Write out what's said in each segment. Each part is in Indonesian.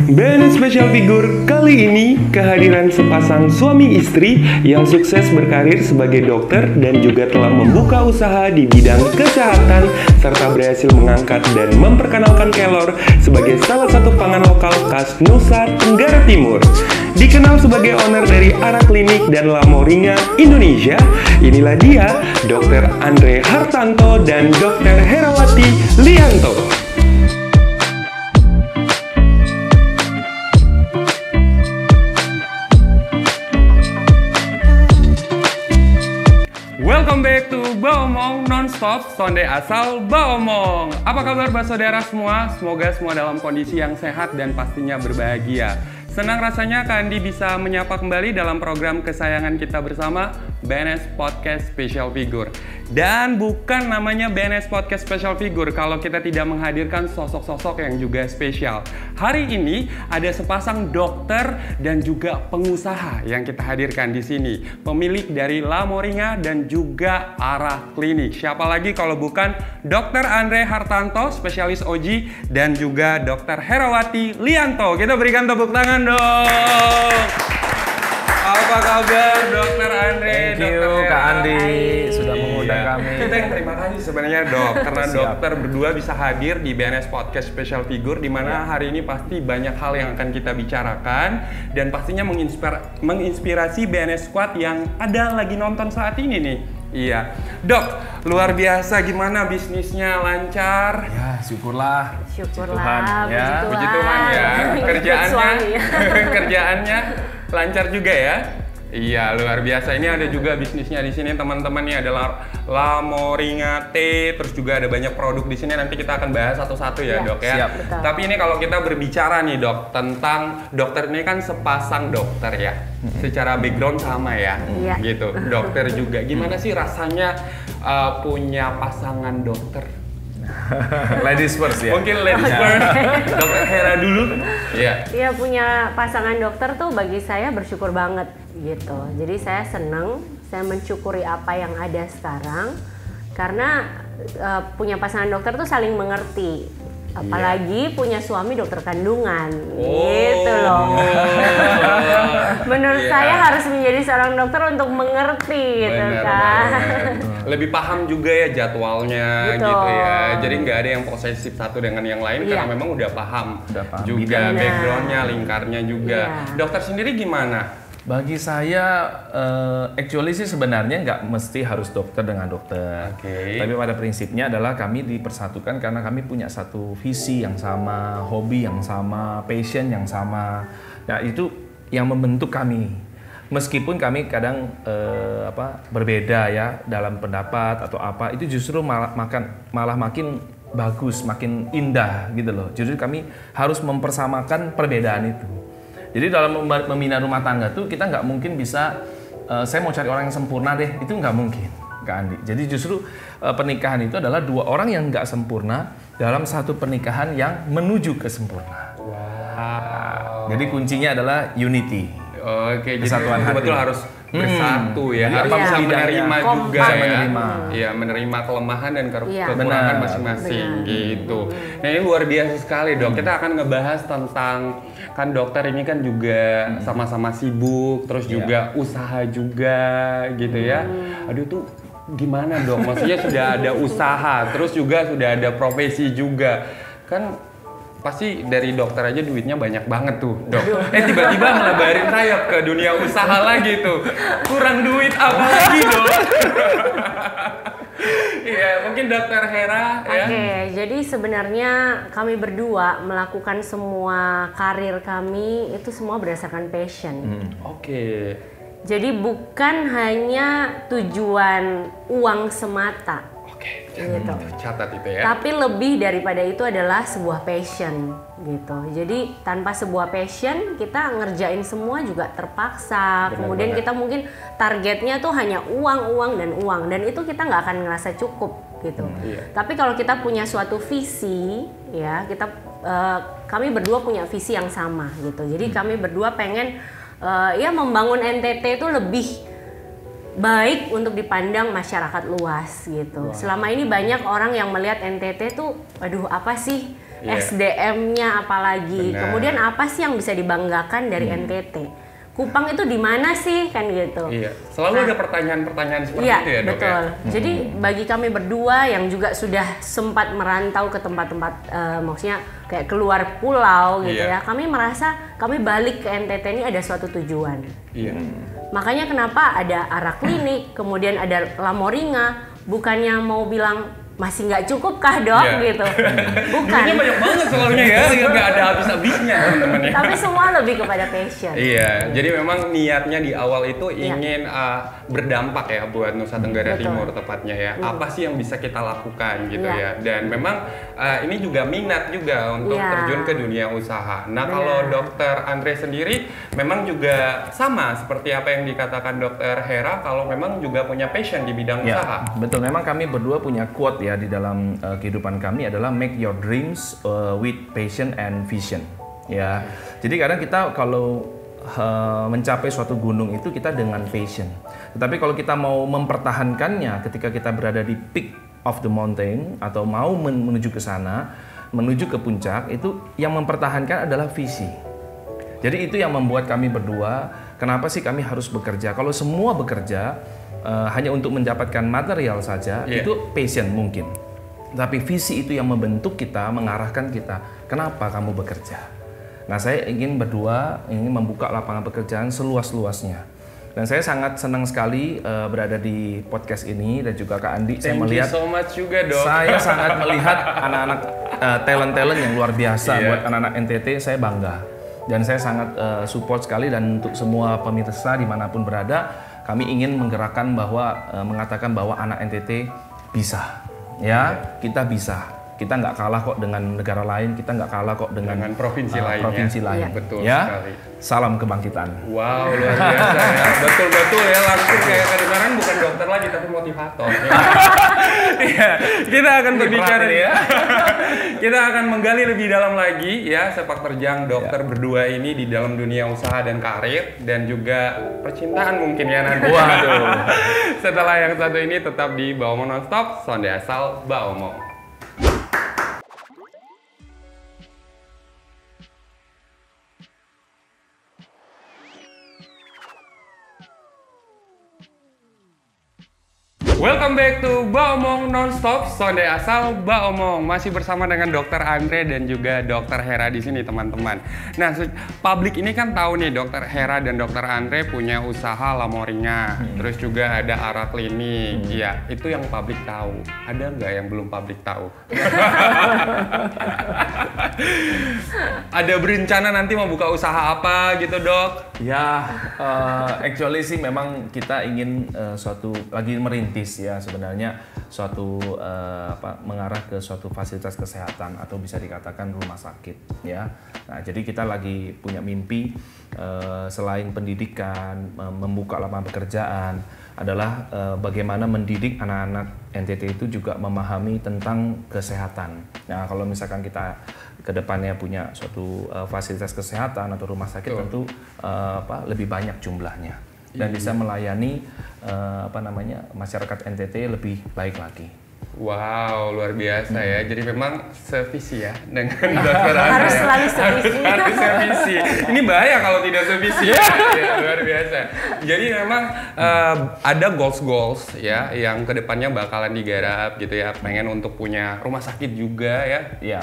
BNS Special Figure kali ini kehadiran sepasang suami istri yang sukses berkarir sebagai dokter dan juga telah membuka usaha di bidang kesehatan serta berhasil mengangkat dan memperkenalkan kelor sebagai salah satu pangan lokal khas Nusa Tenggara Timur. Dikenal sebagai owner dari Ara Klinik dan Lamoringa Indonesia, inilah dia Dr. Andre Hartanto dan Dr. Herawati Lianto. Welcome back to Baomong Nonstop, sonde asal Baomong. Apa kabar saudara semua? Semoga semua dalam kondisi yang sehat dan pastinya berbahagia. Senang rasanya Kak Andi bisa menyapa kembali dalam program kesayangan kita bersama, BNS Podcast Special Figure. Dan bukan namanya BNS Podcast Special Figure kalau kita tidak menghadirkan sosok-sosok yang juga spesial. Hari ini ada sepasang dokter dan juga pengusaha yang kita hadirkan di sini. Pemilik dari Lamoringa dan juga Ara Klinik. Siapa lagi kalau bukan Dr. Andre Hartanto, spesialis OG, dan juga Dr. Herawati Lianto. Kita berikan tepuk tangan dong. Apa kabar Dr. Andre? Thank you Kak Andi sudah mengundang kami. Kita yang terima kasih sebenarnya Dok, karena dokter berdua bisa hadir di BNS Podcast Special Figure, di mana hari ini pasti banyak hal yang akan kita bicarakan dan pastinya menginspirasi BNS Squad yang ada lagi nonton saat ini nih. Iya, Dok, luar biasa, gimana bisnisnya, lancar? Ya, syukurlah. Syukurlah, Puji Tuhan ya. Kerjaannya lancar juga ya? Iya, luar biasa. Ini ada juga bisnisnya di sini teman-teman, nih ada Lamoringa Tea, terus juga ada banyak produk di sini. Nanti kita akan bahas satu-satu ya, Dok ya. Siap. Betul. Tapi ini kalau kita berbicara nih Dok tentang dokter ini kan sepasang dokter ya. Secara background sama ya. Iya. Gitu. Dokter juga. Gimana sih rasanya punya pasangan dokter? Ladies first ya. Mungkin ladies first. Dokter Hera dulu. Iya. Iya, punya pasangan dokter tuh bagi saya bersyukur banget gitu. Jadi saya senang, saya mensyukuri apa yang ada sekarang karena punya pasangan dokter tuh saling mengerti. Apalagi punya suami dokter kandungan, gitu loh. Menurut saya harus menjadi seorang dokter untuk mengerti, gitu kan. Lebih paham juga ya jadwalnya, Betul. gitu ya. Jadi nggak ada yang posesif satu dengan yang lain karena memang udah paham juga Benar. backgroundnya, lingkarnya juga. Iya. Dokter sendiri gimana? Bagi saya, actually sih sebenarnya nggak mesti harus dokter dengan dokter. Oke. Tapi pada prinsipnya adalah kami dipersatukan karena kami punya satu visi yang sama, hobi yang sama, passion yang sama. Nah itu yang membentuk kami. Meskipun kami kadang berbeda ya dalam pendapat atau apa, itu justru malah makin bagus, makin indah gitu loh. Justru kami harus mempersamakan perbedaan itu. Jadi dalam membina rumah tangga tuh kita nggak mungkin bisa, saya mau cari orang yang sempurna deh, itu nggak mungkin, Kak Andi. Jadi justru pernikahan itu adalah dua orang yang nggak sempurna dalam satu pernikahan yang menuju ke sempurna. Wow. Jadi kuncinya adalah unity. Oke, jadi Kesatuan hati. betul harus bersatu ya, Jadi harus apa bisa bedanya? menerima Kompak. juga Bisa ya. menerima. Iya, menerima kelemahan dan Iya. kekurangan Benar. masing-masing Benar. gitu. Nah ini luar biasa sekali Dok. Kita akan ngebahas tentang, kan dokter ini kan juga sama-sama sibuk, terus juga usaha juga gitu ya. Aduh tuh gimana Dok? Maksudnya sudah ada usaha, terus juga sudah ada profesi juga. Kan pasti dari dokter aja duitnya banyak banget tuh, Dok. Tiba-tiba ngelebarin sayap ke dunia usaha lagi tuh. Kurang duit apa lagi, Dok? Iya, mungkin Dokter Hera ya. Oke, jadi sebenarnya kami berdua melakukan semua karir kami itu semua berdasarkan passion. Oke. Jadi bukan hanya tujuan uang semata. Oke, Gitu. catat itu ya. Tapi lebih daripada itu adalah sebuah passion gitu. Jadi tanpa sebuah passion kita ngerjain semua juga terpaksa. Benar Kemudian banget. kita mungkin targetnya tuh hanya uang dan itu kita nggak akan ngerasa cukup gitu. Iya. Tapi kalau kita punya suatu visi ya, kami berdua punya visi yang sama gitu. Jadi kami berdua pengen ya membangun NTT itu lebih baik untuk dipandang masyarakat luas gitu. Selama ini banyak orang yang melihat NTT tuh, aduh apa sih SDM-nya apalagi. Benar. Kemudian apa sih yang bisa dibanggakan dari NTT? Kupang itu di mana sih kan gitu. Iya, selalu ada pertanyaan-pertanyaan seperti Iya, itu ya, Dok. betul. Ya? Jadi bagi kami berdua yang juga sudah sempat merantau ke tempat-tempat maksudnya kayak keluar pulau gitu Iya. ya, kami merasa kami balik ke NTT ini ada suatu tujuan. Iya. Makanya kenapa ada Ara Klinik, kemudian ada Lamoringa, bukannya mau bilang masih nggak cukup kah dok Iya. gitu, bukan. Duitnya banyak banget soalnya ya, nggak ada habis-habisnya teman-teman ya. Tapi semua lebih kepada passion. Iya, jadi memang niatnya di awal itu ingin berdampak ya buat Nusa Tenggara Betul. Timur tepatnya ya. Apa sih yang bisa kita lakukan gitu Iya. ya. Dan memang ini juga minat juga untuk Iya. terjun ke dunia usaha. Nah, Benar. kalau Dokter Andre sendiri memang juga sama seperti apa yang dikatakan Dokter Hera, kalau memang juga punya passion di bidang Ya, usaha. betul. Memang kami berdua punya quote ya di dalam kehidupan kami adalah make your dreams with passion and vision. Ya, jadi kadang kita kalau mencapai suatu gunung itu kita dengan passion. Tetapi kalau kita mau mempertahankannya ketika kita berada di peak of the mountain atau mau menuju ke sana, menuju ke puncak, itu yang mempertahankan adalah visi. Jadi itu yang membuat kami berdua, kenapa sih kami harus bekerja? Kalau semua bekerja hanya untuk mendapatkan material saja, itu passion mungkin. Tapi visi itu yang membentuk kita, mengarahkan kita. Kenapa kamu bekerja? Nah, saya ingin membuka lapangan pekerjaan seluas-luasnya. Dan saya sangat senang sekali berada di podcast ini dan juga Kak Andi. Saya melihat, Thank you so much juga, Dok. saya sangat melihat anak-anak talent-talent yang luar biasa buat anak-anak NTT. Saya bangga dan saya sangat support sekali, dan untuk semua pemirsa dimanapun berada, kami ingin menggerakkan mengatakan bahwa anak NTT bisa, ya kita bisa. Kita nggak kalah kok dengan negara lain, kita nggak kalah kok dengan provinsi lainnya. provinsi lain. Iya. Betul Ya, sekali. salam kebangkitan. Wow, luar biasa ya. Betul-betul ya, langsung kayak kedengaran bukan dokter lagi tapi motivator. Iya, kita akan berbicara ya. Kita akan menggali lebih dalam lagi ya sepak terjang dokter berdua ini di dalam dunia usaha dan karir dan juga percintaan mungkin ya nanti. Waduh. Setelah yang satu ini tetap di Baomong Nonstop, Sonde Asal Baomong. Welcome back to Baomong Nonstop, Sonde Asal Baomong. Masih bersama dengan Dokter Andre dan juga Dokter Hera di sini, teman-teman. Nah, publik ini kan tahu nih Dokter Hera dan Dokter Andre punya usaha Lamoringa. Terus juga ada Ara Klinik. Iya, itu yang publik tahu. Ada nggak yang belum publik tahu? Ada berencana nanti mau buka usaha apa gitu, Dok? Ya, actually sih memang kita ingin lagi merintis ya sebenarnya suatu mengarah ke suatu fasilitas kesehatan atau bisa dikatakan rumah sakit ya. Nah, jadi kita lagi punya mimpi selain pendidikan, membuka lapangan pekerjaan adalah bagaimana mendidik anak-anak NTT itu juga memahami tentang kesehatan. Nah, kalau misalkan kita ke depannya punya suatu fasilitas kesehatan atau rumah sakit, tentu lebih banyak jumlahnya dan bisa melayani masyarakat NTT lebih baik lagi. Wow, luar biasa ya. Jadi memang sevisi ya dengan Dokter Andre. Harus selalu sevisi. Harus sevisi. Ini bahaya kalau tidak sevisi. Ya, luar biasa. Jadi memang ada goals ya yang kedepannya bakalan digarap gitu ya. Pengen untuk punya rumah sakit juga ya. Iya.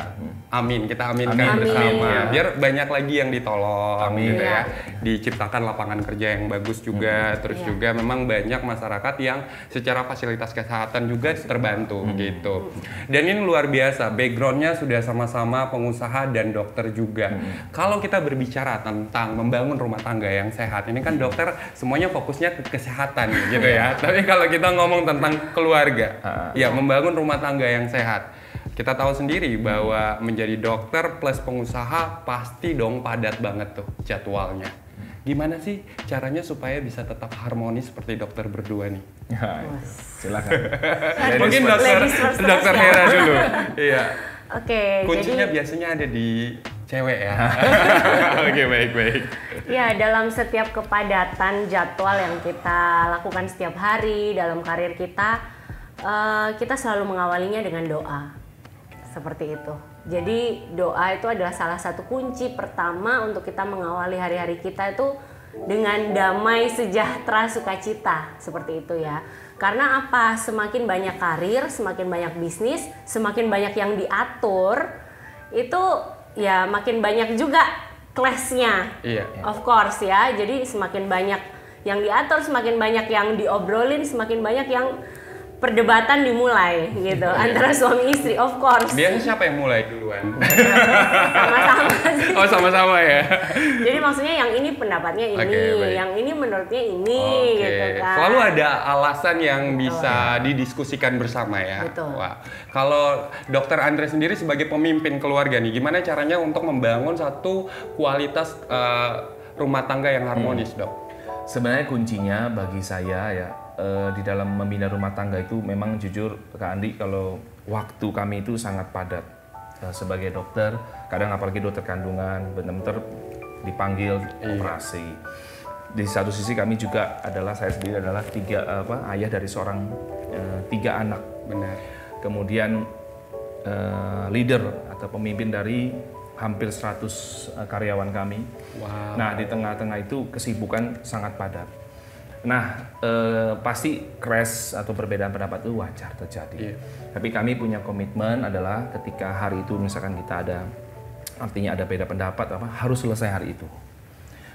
Amin, kita aminkan bersama. Ya. Biar banyak lagi yang ditolong Amin. gitu ya. Iya. Diciptakan lapangan kerja yang bagus juga. Terus juga memang banyak masyarakat yang secara fasilitas kesehatan juga terbantu gitu. Dan ini luar biasa, backgroundnya sudah sama-sama pengusaha dan dokter juga. Kalau kita berbicara tentang membangun rumah tangga yang sehat, ini kan dokter semuanya fokusnya ke kesehatan gitu ya. Tapi kalau kita ngomong tentang keluarga, ya membangun rumah tangga yang sehat. Kita tahu sendiri bahwa menjadi dokter plus pengusaha pasti dong padat banget tuh jadwalnya. Gimana sih caranya supaya bisa tetap harmonis seperti dokter berdua nih? Ya, silakan. Mungkin Ladies first dokter ya. Hera dulu. Iya. Oke, Kuncinya jadi biasanya ada di cewek ya. Oke, baik. ya dalam setiap kepadatan jadwal yang kita lakukan setiap hari dalam karir kita, kita selalu mengawalinya dengan doa. Seperti itu. Jadi doa itu adalah salah satu kunci pertama untuk kita mengawali hari-hari kita itu dengan damai, sejahtera, sukacita, seperti itu ya. Karena apa? Semakin banyak karir, semakin banyak bisnis, semakin banyak yang diatur, itu ya makin banyak juga clash-nya. Iya. Of course ya. Jadi semakin banyak yang diatur, semakin banyak yang diobrolin, semakin banyak yang perdebatan dimulai gitu antara suami istri, of course. Biasanya siapa yang mulai duluan? Sama-sama sih. Oh, sama-sama ya. Jadi maksudnya yang ini pendapatnya ini, Baik. yang ini menurutnya ini gitu kan. Selalu ada alasan yang bisa didiskusikan bersama ya. Betul. Wah, kalau Dokter Andre sendiri sebagai pemimpin keluarga nih, gimana caranya untuk membangun satu kualitas rumah tangga yang harmonis, Dok? Sebenarnya kuncinya bagi saya ya, di dalam membina rumah tangga itu memang jujur Kak Andi, kalau waktu kami itu sangat padat. Sebagai dokter, kadang apalagi dokter kandungan, benar-benar dipanggil operasi. Di satu sisi kami juga adalah, saya sendiri adalah ayah dari seorang 3 anak. Benar. Kemudian leader atau pemimpin dari hampir 100 karyawan kami. Wow. Nah, di tengah-tengah itu kesibukan sangat padat. Nah, pasti crash atau perbedaan pendapat itu wajar terjadi. Iya. Tapi kami punya komitmen adalah ketika hari itu misalkan kita artinya ada beda pendapat, harus selesai hari itu.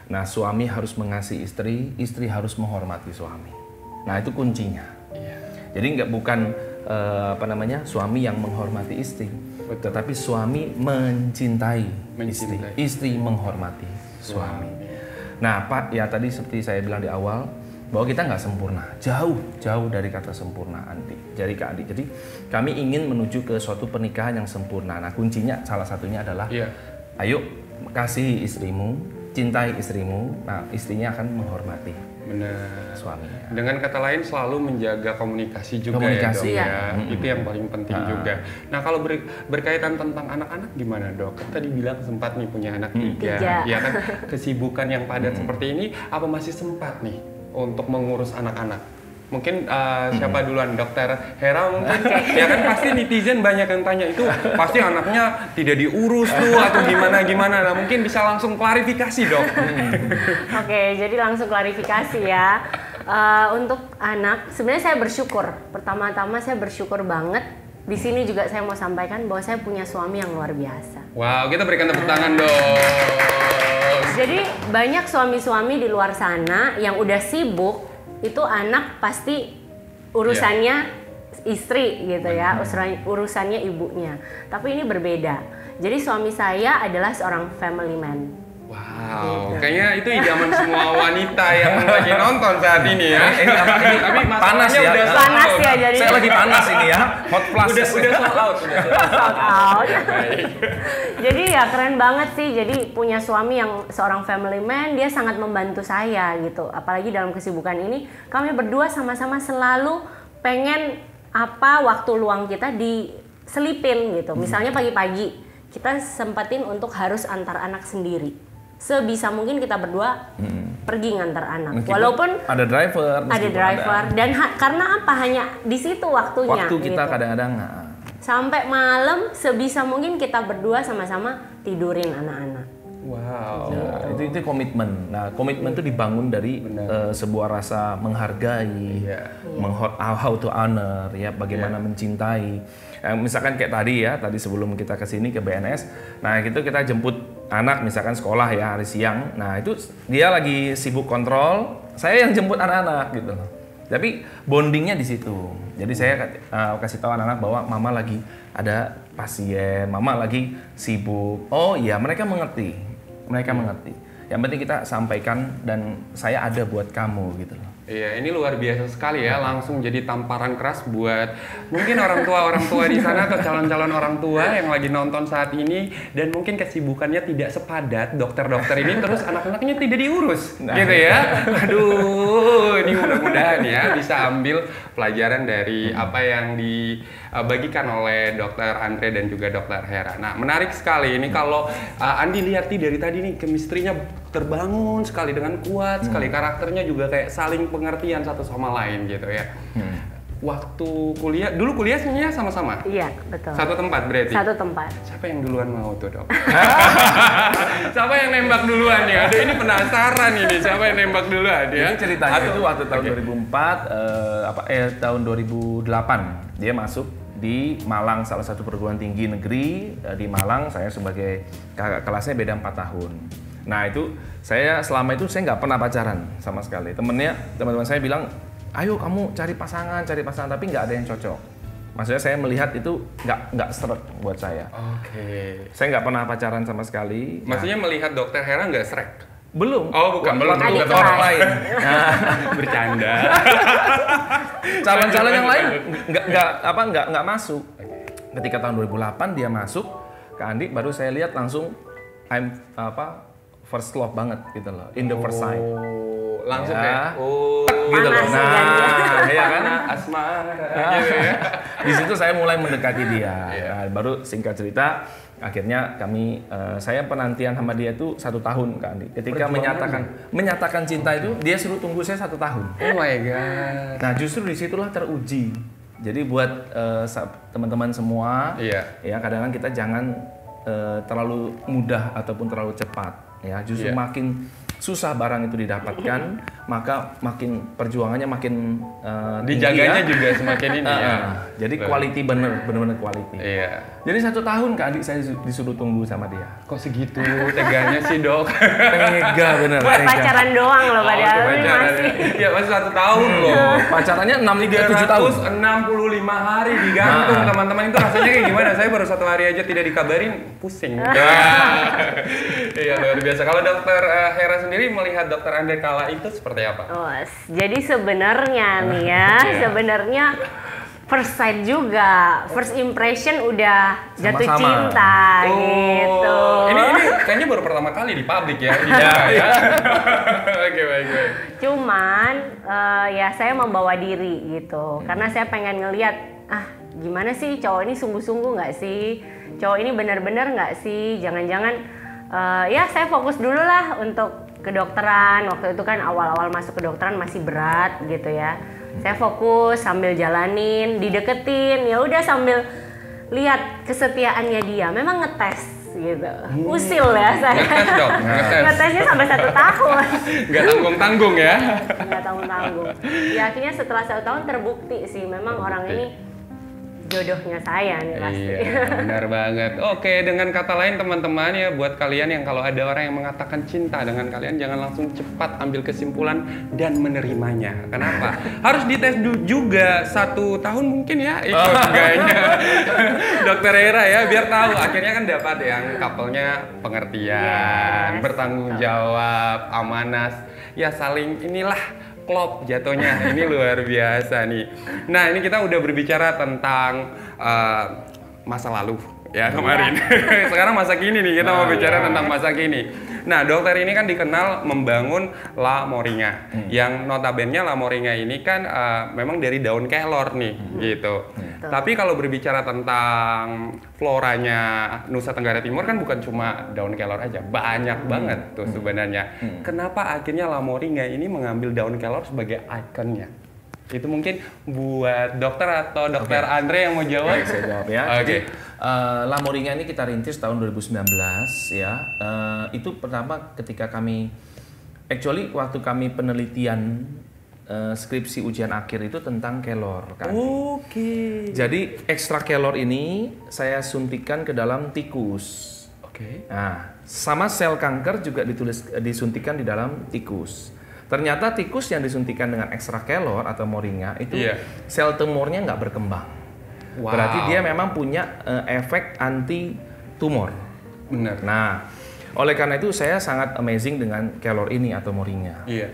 Nah, suami harus mengasihi istri, istri harus menghormati suami. Nah, itu kuncinya. Iya. Jadi bukan suami yang menghormati istri, tetapi suami mencintai istri, istri menghormati suami. Nah, Pak, ya tadi seperti saya bilang di awal, bahwa kita nggak sempurna, jauh dari kata sempurna, Kak Andi. Jadi kami ingin menuju ke suatu pernikahan yang sempurna. Nah, kuncinya salah satunya adalah, ayo kasihi istrimu, cintai istrimu. Nah, istrinya akan menghormati suaminya. Dengan kata lain selalu menjaga komunikasi juga ya, Dok ya. Itu yang paling penting juga. Nah, kalau berkaitan tentang anak-anak gimana, Dok? Kan tadi bilang sempat nih punya anak 3. Ya kan, kesibukan yang padat seperti ini, apa masih sempat nih untuk mengurus anak-anak? Mungkin siapa duluan, Dokter Hera mungkin? Ya kan pasti netizen banyak yang tanya, itu pasti anaknya tidak diurus tuh atau gimana. Nah, mungkin bisa langsung klarifikasi, Dok. Oke, jadi langsung klarifikasi ya. Untuk anak, sebenarnya saya bersyukur. Pertama-tama saya bersyukur banget. Di sini juga saya mau sampaikan bahwa saya punya suami yang luar biasa. Wow, kita berikan tepuk tangan dong. Jadi banyak suami-suami di luar sana yang udah sibuk, itu anak pasti urusannya istri gitu ya, urusannya ibunya. Tapi ini berbeda. Jadi suami saya adalah seorang family man. Wow, kayaknya itu idaman semua wanita yang lagi nonton saat ini ya. Tapi panas ya. Panas ya jadi. Saya lagi panas ini ya. Hot plus. Udah sold out. Sold out. Jadi ya keren banget sih. Jadi punya suami yang seorang family man, dia sangat membantu saya gitu. Apalagi dalam kesibukan ini, kami berdua sama-sama selalu pengen waktu luang kita diselipin gitu. Misalnya pagi-pagi kita sempetin untuk harus antar anak sendiri. Sebisa mungkin kita berdua pergi ngantar anak. Meskipun walaupun ada driver, dan karena apa, hanya di situ waktunya. Waktu kita gitu. kadang-kadang sampai malam sebisa mungkin kita berdua sama-sama tidurin anak-anak. Wow. Ya, itu komitmen. Nah, komitmen itu dibangun dari sebuah rasa menghargai, how to honor, ya, bagaimana mencintai. Misalkan kayak tadi sebelum kita ke sini ke BNS, nah itu kita jemput anak misalkan sekolah ya hari siang. Nah, itu dia lagi sibuk kontrol, saya yang jemput anak-anak gitu. Tapi bondingnya di situ. Jadi saya kasih tahu anak-anak bahwa mama lagi ada pasien, mama lagi sibuk. Oh iya, mereka mengerti. Yang penting kita sampaikan dan saya ada buat kamu gitu loh. Iya, ini luar biasa sekali ya, langsung jadi tamparan keras buat mungkin orang tua di sana atau calon-calon orang tua yang lagi nonton saat ini dan mungkin kesibukannya tidak sepadat dokter-dokter ini, terus anak-anaknya tidak diurus, gitu ya. Aduh, ini mudah-mudahan ya bisa ambil pelajaran dari apa yang dibagikan oleh Dokter Andre dan juga Dokter Hera. Nah, menarik sekali ini kalau Andi lihat dari tadi nih chemistry-nya terbangun sekali dengan kuat sekali, karakternya juga kayak saling pengertian satu sama lain gitu ya. waktu kuliah, dulu kuliahnya sama-sama? Iya, betul. Satu tempat berarti? Satu tempat. Siapa yang duluan mau tuh, Dok? Siapa yang nembak duluan ya? Aduh, ini penasaran ini, siapa yang nembak duluan ya? Ini ceritanya itu waktu tahun 2004, tahun 2008 dia masuk di Malang, salah satu perguruan tinggi negeri di Malang. Saya sebagai kakak kelasnya beda 4 tahun. Nah itu selama itu saya nggak pernah pacaran sama sekali. Teman-teman saya bilang, ayo kamu cari pasangan, tapi nggak ada yang cocok. Maksudnya saya melihat itu nggak seret buat saya. Oke. Saya nggak pernah pacaran sama sekali. Maksudnya melihat Dokter Hera nggak srek? Belum. Oh bukan, belum. Bukan orang lain. Bercanda. Calon-calon yang lain nggak masuk. Ketika tahun 2008 dia masuk ke Andi, baru saya lihat langsung first love banget gitu loh, in the first sight. Langsung ya. Gitu loh. Nah, iya kan? Asmara. Gitu ya. Di situ saya mulai mendekati dia. Nah, baru singkat cerita, akhirnya saya penantian sama dia itu 1 tahun Kak Andi. Ketika menyatakan cinta itu, dia suruh tunggu saya 1 tahun. Oh my god. Nah justru disitulah teruji. Jadi buat teman-teman semua, ya kadang-kadang kita jangan terlalu mudah ataupun terlalu cepat. Ya, justru makin susah barang itu didapatkan, maka makin perjuangannya makin dijaganya ya. juga semakin ini ya. Jadi quality bener-bener quality. Iya. Jadi 1 tahun Kak Andi saya disuruh tunggu sama dia. Kok segitu teganya sih, Dok? Tega bener. Buat pacaran doang loh padahal masih. Ya masih 1 tahun loh. Pacarannya 7 tahun. 65 hari digantung teman-teman, itu rasanya kayak gimana? Saya baru 1 hari aja tidak dikabarin, pusing. Iya luar biasa. Kalau Dokter Hera sendiri melihat Dokter Andre kala itu seperti apa? Oh, jadi sebenarnya nih ya, sebenarnya first sight juga, first impression udah jatuh cinta gitu. Ini kayaknya baru pertama kali di publik ya. Oke, baik. Cuman ya saya membawa diri gitu, karena saya pengen ngelihat gimana sih cowok ini sungguh-sungguh nggak sih, cowok ini benar-benar nggak sih, jangan-jangan ya saya fokus dulu lah untuk kedokteran. Waktu itu kan awal-awal masuk kedokteran masih berat gitu ya. Saya fokus sambil jalanin, dideketin, ya udah sambil lihat kesetiaannya dia. Memang ngetes gitu, usil ya saya. Ngetes dong, ngetesnya sampai 1 tahun. Nggak tanggung-tanggung ya? Nggak tanggung-tanggung. Ya akhirnya setelah 1 tahun terbukti sih, memang orang ini jodohnya saya nih pasti. Iya, benar banget. Oke, dengan kata lain teman-teman ya, buat kalian yang kalau ada orang yang mengatakan cinta dengan kalian, jangan langsung cepat ambil kesimpulan dan menerimanya. Kenapa? Harus dites juga 1 tahun mungkin ya, ikut gayanya Dokter Hera ya, biar tahu. Akhirnya kan dapat yang couple-nya pengertian, bertanggung jawab, amanah, ya saling inilah klop jatuhnya. Ini luar biasa nih. Nah ini kita udah berbicara tentang masa lalu ya kemarin. Sekarang masa kini nih, kita mau bicara tentang masa kini. Nah dokter ini kan dikenal membangun La Moringa, yang notabene La Moringa ini kan memang dari daun kelor nih gitu. Tapi kalau berbicara tentang floranya Nusa Tenggara Timur kan bukan cuma daun kelor aja, banyak banget tuh sebenarnya. Kenapa akhirnya La Moringa ini mengambil daun kelor sebagai ikonnya? Itu mungkin buat dokter atau Dokter Andre yang mau jawab. Saya jawab ya. Jadi, La Moringa ini kita rintis tahun 2019 ya. Itu pertama ketika kami, waktu kami penelitian skripsi ujian akhir itu tentang kelor kan. Oke. Jadi ekstrak kelor ini saya suntikan ke dalam tikus. Oke. Nah, sama sel kanker juga disuntikan di dalam tikus. Ternyata tikus yang disuntikan dengan ekstrak kelor atau moringa itu sel tumornya nggak berkembang. Wow. Berarti dia memang punya efek anti tumor. Benar. Nah, oleh karena itu saya sangat amazing dengan kelor ini atau moringa. Iya.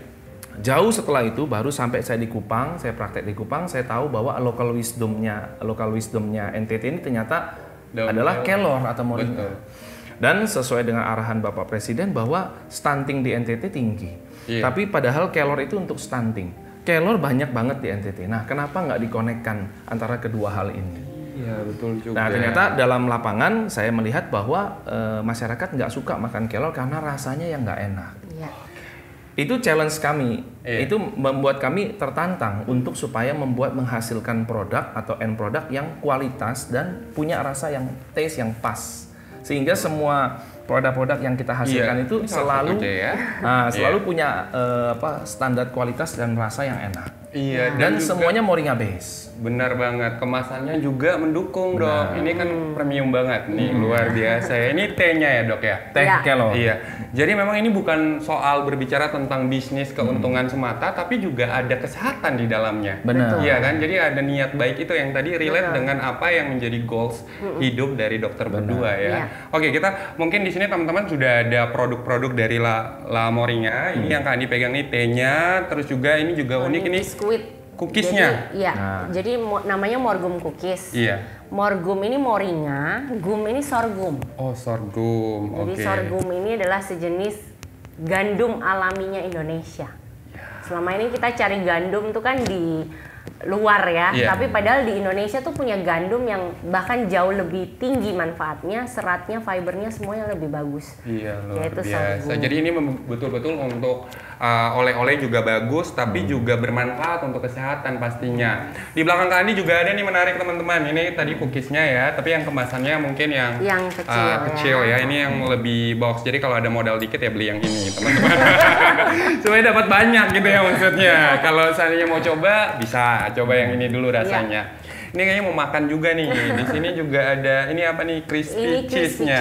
Jauh setelah itu baru sampai saya di Kupang, saya praktek di Kupang, saya tahu bahwa local wisdomnya NTT ini ternyata adalah kelor atau moringa. Betul. Dan sesuai dengan arahan Bapak Presiden bahwa stunting di NTT tinggi. Tapi padahal kelor itu untuk stunting. Kelor banyak banget di NTT. Nah, kenapa nggak dikonekkan antara kedua hal ini? Iya, betul juga. Nah, ternyata dalam lapangan saya melihat bahwa masyarakat nggak suka makan kelor karena rasanya yang nggak enak. Itu challenge kami. Itu membuat kami tertantang untuk supaya menghasilkan produk atau end produk yang kualitas dan punya rasa yang taste yang pas. Sehingga semua produk-produk yang kita hasilkan itu selalu punya standar kualitas dan rasa yang enak. Iya, dan semuanya Moringa base. Benar banget, kemasannya juga mendukung dok. Ini kan premium banget nih, luar biasa ya. Ini tehnya ya dok ya? Teh kelor. Iya, jadi memang ini bukan soal berbicara tentang bisnis keuntungan semata, tapi juga ada kesehatan di dalamnya. Benar. Iya kan, jadi ada niat baik itu yang tadi relate dengan apa yang menjadi goals hidup dari dokter berdua ya. Oke, kita mungkin di sini teman-teman sudah ada produk-produk dari La Moringa. Ini yang Kak Andi pegang nih tehnya, terus juga ini juga unik ini. Cookiesnya. Jadi, jadi namanya Morgum Cookies. Iya. Morgum ini moringa, gum ini sorghum. Oh, sorghum. Jadi sorghum ini adalah sejenis gandum alaminya Indonesia. Selama ini kita cari gandum tuh kan di luar ya, tapi padahal di Indonesia tuh punya gandum yang bahkan jauh lebih tinggi manfaatnya, seratnya, fibernya semuanya lebih bagus. Iya, luar biasa. Jadi ini betul-betul untuk oleh-oleh juga bagus, tapi juga bermanfaat untuk kesehatan pastinya. Di belakang Kak Andi juga ada nih menarik teman-teman. Ini tadi cookiesnya ya, tapi yang kemasannya mungkin yang kecil ya. Ini yang lebih box. Jadi kalau ada modal dikit ya beli yang ini teman-teman. Supaya dapat banyak gitu ya maksudnya. Kalau seandainya mau coba bisa coba yang ini dulu rasanya. Ini kayaknya mau makan juga nih. Di sini juga ada ini apa nih crispy cheese-nya.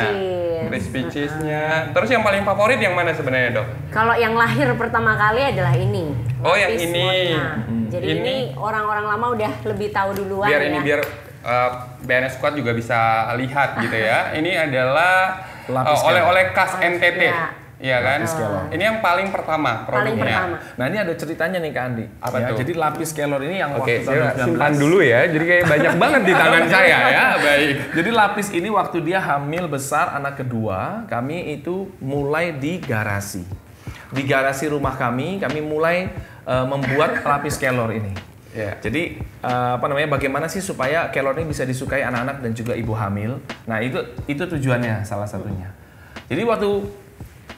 Crispy cheese-nya. Terus yang paling favorit yang mana sebenarnya, Dok? Kalau yang lahir pertama kali adalah ini. Oh, yang ini. Jadi ini orang-orang lama udah lebih tahu duluan biar ini biar BNS Squad juga bisa lihat gitu ya. Ini adalah oleh-oleh khas NTT. Iya kan? Ini yang paling pertama produknya. Nah ini ada ceritanya nih Kak Andi. Apa tuh? Jadi lapis kelor ini yang waktu saya simpan dulu ya. Jadi kayak banyak banget di tangan saya ya. Baik. Jadi lapis ini waktu dia hamil besar anak kedua, kami itu mulai di garasi. Di garasi rumah kami mulai membuat lapis kelor ini. Jadi bagaimana sih supaya kelor ini bisa disukai anak-anak dan juga ibu hamil. Nah itu tujuannya salah satunya. Jadi waktu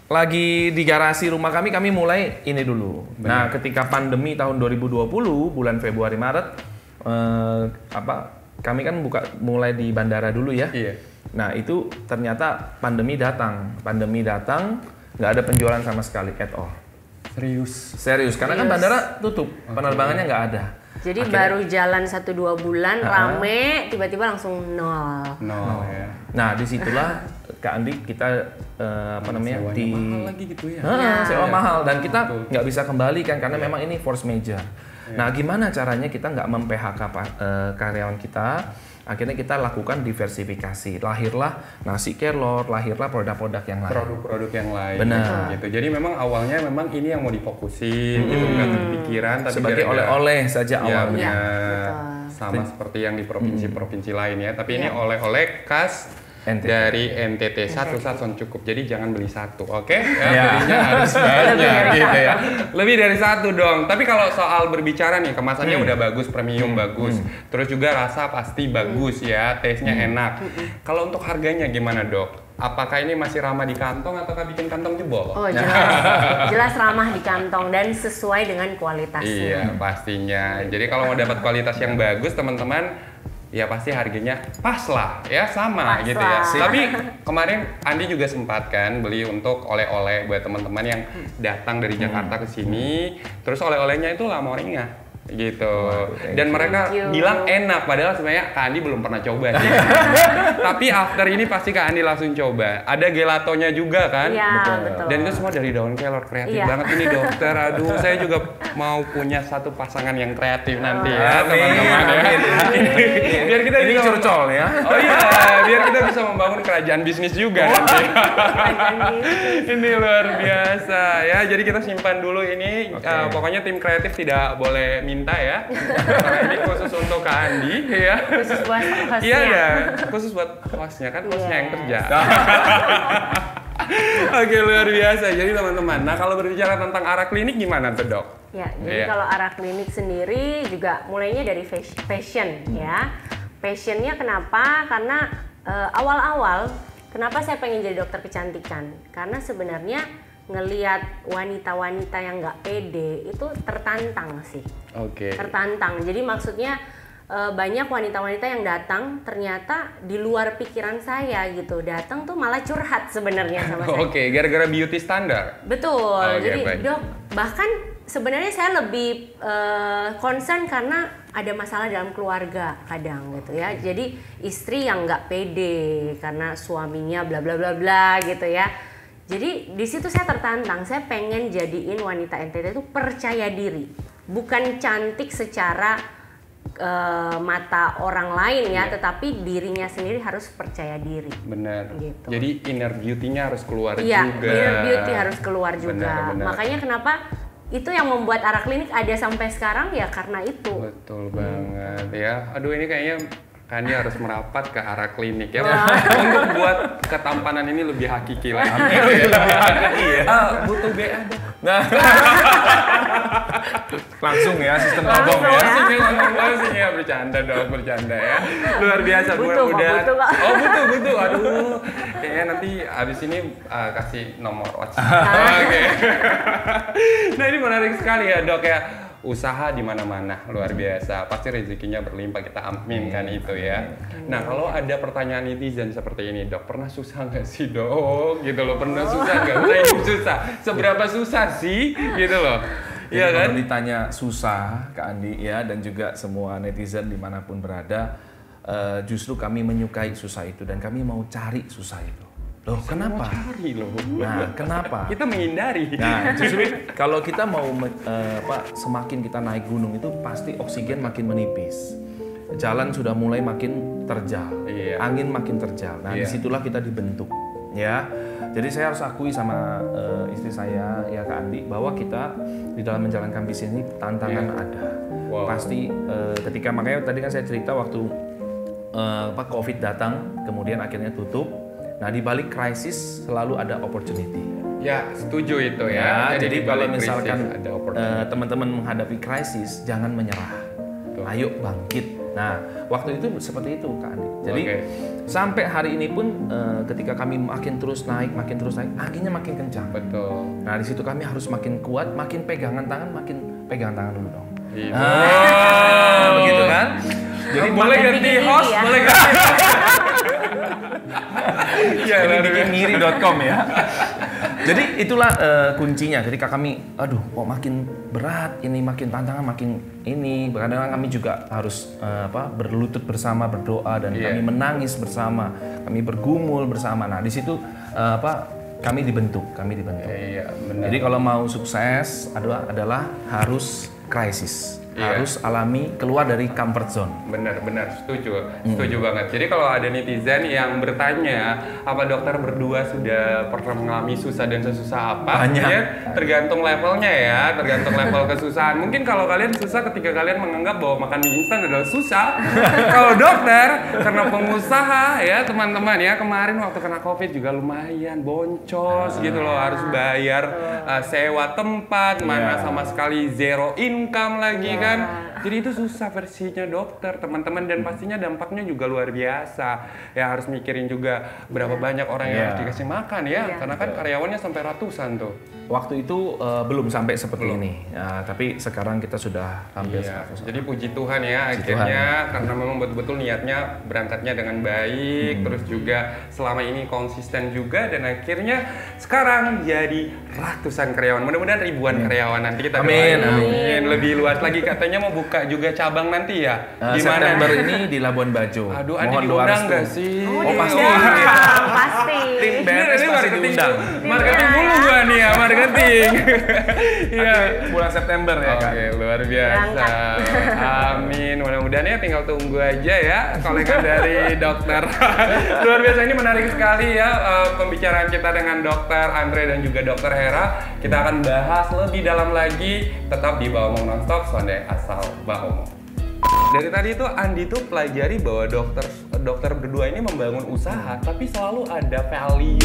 lagi di garasi rumah kami mulai ini dulu. Nah, ketika pandemi tahun 2020 bulan Februari Maret kami kan mulai di bandara dulu ya. Nah, itu ternyata pandemi datang, nggak ada penjualan sama sekali at all. Serius karena kan bandara tutup, penerbangannya nggak ada. Jadi baru jalan 1-2 bulan rame, tiba-tiba langsung nol ya. Nah, disitulah Kak Andi kita mahal lagi gitu ya. Sewa mahal dan kita nggak bisa kembali kan karena memang ini force major. Nah, gimana caranya kita nggak mem-PHK karyawan kita? Akhirnya kita lakukan diversifikasi. Lahirlah nasi kelor, lahirlah produk-produk yang lain. Produk-produk yang lain. Benar. Gitu. Jadi memang awalnya memang ini yang mau difokusin, gitu bukan kepikiran. Tapi sebagai oleh-oleh saja awalnya. Ya, sama seperti yang di provinsi-provinsi lain ya. Tapi ini oleh-oleh khas dari NTT. Satu sason cukup, jadi jangan beli satu, oke? Belinya harus banyak gitu ya. Lebih dari satu dong. Tapi kalau soal berbicara nih, kemasannya udah bagus, premium bagus. Terus juga rasa pasti bagus ya, taste-nya enak. Kalau untuk harganya gimana dok? Apakah ini masih ramah di kantong ataukah bikin kantong jebol? Oh jelas, jelas ramah di kantong dan sesuai dengan kualitasnya. Iya pastinya. Jadi kalau mau dapat kualitas yang bagus teman-teman, ya pasti harganya pas lah ya sama gitu ya. Tapi kemarin Andi juga sempat kan beli untuk oleh-oleh buat teman-teman yang datang dari Jakarta ke sini. Terus oleh-olehnya itu La Moringa gitu. Dan mereka bilang enak padahal sebenarnya Kak Andi belum pernah coba sih. Tapi after ini pasti Kak Andi langsung coba. Ada gelatonya juga kan? Iya, betul. Dan itu semua dari daun kelor, kreatif banget ini dokter. Aduh, saya juga mau punya satu pasangan yang kreatif nanti ya, teman-teman ya. Biar kita ini curcol ya. Oh iya, biar kita bisa membangun kerajaan bisnis juga nanti. Ini luar biasa ya. Jadi kita simpan dulu ini. Pokoknya tim kreatif tidak boleh minta ya. Karena ini khusus untuk Kak Andi ya. Khusus buat hostnya. Iya ya, khusus buat hostnya kan hostnya yang kerja. Oke, luar biasa. Jadi teman-teman, nah kalau berbicara tentang arah klinik gimana tuh dok? Ya, jadi kalau arah klinik sendiri juga mulainya dari passion ya. Passionnya kenapa? Karena awal-awal kenapa saya pengen jadi dokter kecantikan? Karena sebenarnya ngelihat wanita-wanita yang nggak pede itu tertantang sih. Oke. Tertantang. Jadi maksudnya banyak wanita-wanita yang datang ternyata di luar pikiran saya gitu. Datang tuh malah curhat sebenarnya sama saya. Oke, gara-gara beauty standar. Betul. Jadi baik. Dok, bahkan sebenarnya saya lebih concern karena ada masalah dalam keluarga kadang gitu ya. Jadi istri yang nggak pede karena suaminya bla bla bla bla gitu ya. Jadi di situ saya tertantang. Saya pengen jadiin wanita NTT itu percaya diri, bukan cantik secara mata orang lain ya, tetapi dirinya sendiri harus percaya diri. Benar. Gitu. Jadi inner beauty-nya harus keluar Iya, juga. inner beauty harus keluar juga. Benar. Makanya kenapa itu yang membuat Ara Klinik ada sampai sekarang ya karena itu. Betul banget ya. Aduh, ini kayaknya Kandi harus merapat ke Ara Klinik ya. Untuk buat ketampanan ini lebih hakiki lagi. Butuh BA dong. Nah, langsung ya sistem tabung ya. Langsung ya, bercanda dong, bercanda ya. Luar biasa. Butuh, butuh, Pak. Oh, butuh. Aduh, kayaknya nanti abis ini kasih nomor WhatsApp. Oke. Nah, ini menarik sekali ya, Dok ya. Usaha di mana-mana luar biasa, pasti rezekinya berlimpah, kita aminkan itu ya. Nah, kalau ada pertanyaan netizen seperti ini, Dok, pernah susah nggak sih, Dok? Gitu loh, pernah susah nggak? Udah hidup susah, seberapa susah sih? Gitu loh. Iya kan? Kalau ditanya susah, Kak Andi ya, dan juga semua netizen dimanapun berada, justru kami menyukai susah itu dan kami mau cari susah itu. Loh, kenapa? Cari loh. Nah, kenapa? Kita menghindari. Nah, justru kalau kita mau semakin kita naik gunung itu pasti oksigen makin menipis. Jalan sudah mulai makin terjal. Iya. Angin makin terjal. Nah, disitulah kita dibentuk, ya. Jadi saya harus akui sama istri saya ya Kak Andi bahwa kita di dalam menjalankan bisnis ini tantangan ada. Wow. Pasti ketika makanya tadi kan saya cerita waktu COVID datang, kemudian akhirnya tutup. Nah, di balik krisis selalu ada opportunity. Ya, setuju itu ya. Jadi kalau balik misalkan krisis ada opportunity. teman-teman menghadapi krisis, jangan menyerah. Betul. Ayo bangkit. Nah, waktu itu seperti itu Kak Andi. Jadi sampai hari ini pun ketika kami makin terus naik, anginnya makin kencang. Betul. Nah, di situ kami harus makin kuat, makin pegangan tangan dulu dong. Iya. Begitu kan? Jadi boleh ganti host, ya? Boleh ganti. Ya, ini bikin ngiri.com ya. Jadi itulah kuncinya. Ketika kami, kok makin berat ini, makin tantangan, makin ini. Kadang-kadang kami juga harus berlutut bersama, berdoa dan kami menangis bersama, kami bergumul bersama. Nah, di situ kami dibentuk. Iya, benar. Jadi kalau mau sukses adalah harus krisis. Harus alami keluar dari comfort zone. Benar, setuju banget. Jadi kalau ada netizen yang bertanya, apa dokter berdua sudah pernah mengalami susah dan sesusah apa? Banyak. Ya, tergantung levelnya ya, tergantung level kesusahan. Mungkin kalau kalian susah ketika kalian menganggap bahwa makan mie instan adalah susah. Kalau dokter, karena pengusaha ya teman-teman ya, kemarin waktu kena COVID juga lumayan boncos gitu loh, harus bayar sewa tempat, mana sama sekali zero income lagi kan. Jadi itu susah versinya dokter teman-teman, dan pastinya dampaknya juga luar biasa ya. Harus mikirin juga berapa banyak orang yang harus dikasih makan ya, karena kan karyawannya sampai ratusan tuh. Waktu itu belum sampai seperti ini ya, tapi sekarang kita sudah hampir 100. Jadi puji Tuhan ya akhirnya, karena memang betul-betul niatnya berangkatnya dengan baik, terus juga selama ini konsisten juga, dan akhirnya sekarang jadi ratusan karyawan, mudah-mudahan ribuan karyawan nanti kita doain. Amin. Lebih luas lagi, katanya mau buka juga cabang nanti ya. Di mana? September ini di Labuan Bajo. Aduh, Andi Mohon diundang nggak sih? Oh, pasti. Pasti. Tim BNS pasti diundang. Marketing dulu gua nih ya, marketing. Iya. Bulan September ya kan. Oke, luar biasa. Amin. Mudah-mudahan ya tinggal tunggu aja ya kolega dari dokter. Luar biasa, ini menarik sekali ya pembicaraan kita dengan dokter Andre dan juga dokter Hera. Kita akan bahas lebih dalam lagi, tetap di Bawa Omong Nonstop, Sonde Asal Bawa Omong. Dari tadi itu Andi tuh pelajari bahwa dokter berdua ini membangun usaha, tapi selalu ada value.